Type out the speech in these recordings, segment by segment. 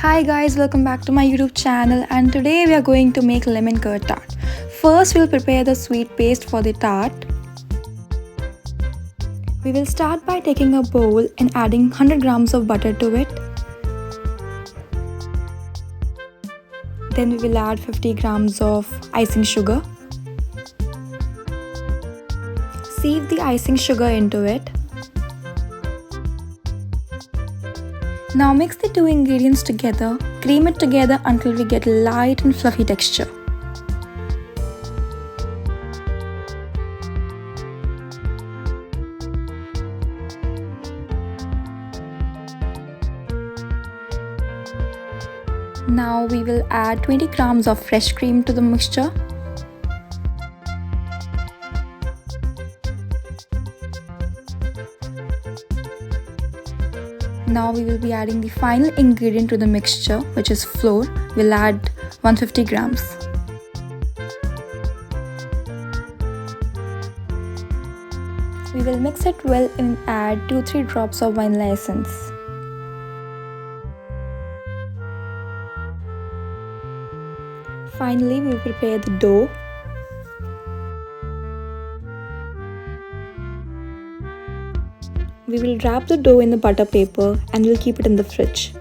Hi guys, welcome back to my YouTube channel, and today we are going to make lemon curd tart. First we'll prepare the sweet paste for the tart. We will start by taking a bowl and adding 100 grams of butter to it. Then we will add 50 grams of icing sugar. Sieve the icing sugar into it. Now mix the two ingredients together, cream it together until we get a light and fluffy texture. Now we will add 20 grams of fresh cream to the mixture. Now we will be adding the final ingredient to the mixture, which is flour. We'll add 150 grams. We will mix it well and add 2-3 drops of vanilla essence. Finally, we will prepare the dough. We will wrap the dough in the butter paper and we'll keep it in the fridge.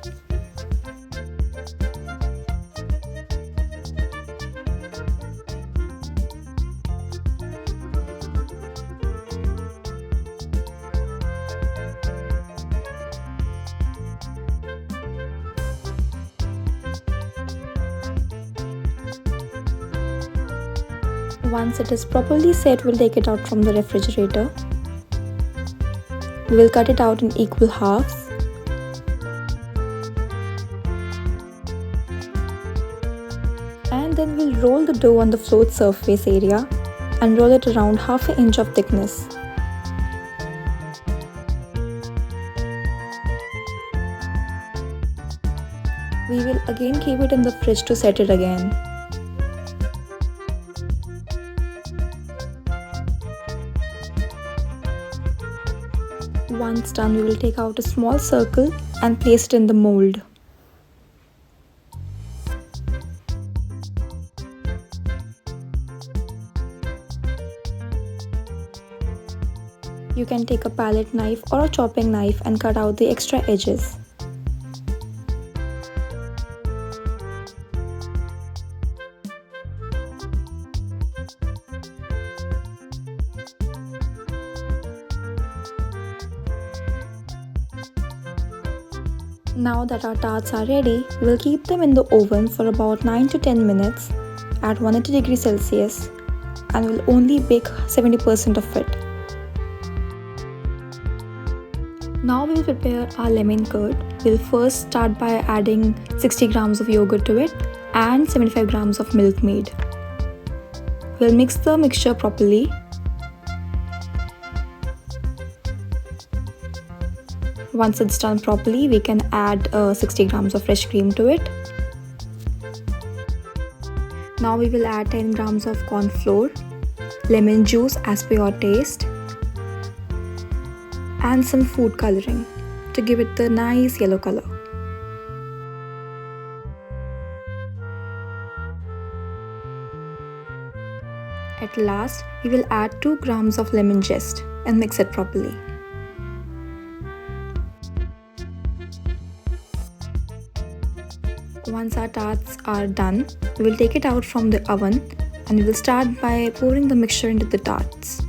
Once it is properly set, we'll take it out from the refrigerator. We will cut it out in equal halves. And then we'll roll the dough on the float surface area and roll it around half an inch of thickness. We will again keep it in the fridge to set it again. Once done, we will take out a small circle and place it in the mold. You can take a palette knife or a chopping knife and cut out the extra edges. Now that our tarts are ready, we will keep them in the oven for about 9 to 10 minutes at 180 degrees Celsius and will only bake 70% of it. Now we will prepare our lemon curd. We will first start by adding 60 grams of yogurt to it and 75 grams of Milkmaid. We will mix the mixture properly. Once it's done properly, we can add 60 grams of fresh cream to it. Now we will add 10 grams of corn flour, lemon juice as per your taste, and some food coloring to give it the nice yellow color. At last, we will add 2 grams of lemon zest and mix it properly. Once our tarts are done, we will take it out from the oven and we will start by pouring the mixture into the tarts.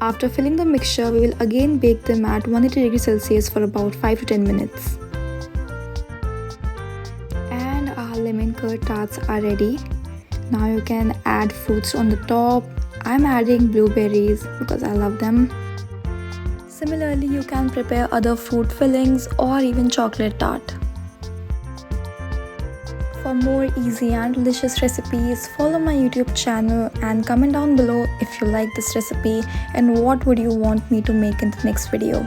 After filling the mixture, we will again bake them at 180 degrees Celsius for about 5 to 10 minutes. And our lemon curd tarts are ready. Now you can add fruits on the top. I'm adding blueberries because I love them. Similarly, you can prepare other fruit fillings or even chocolate tart. For more easy and delicious recipes, follow my YouTube channel and comment down below if you like this recipe and what would you want me to make in the next video.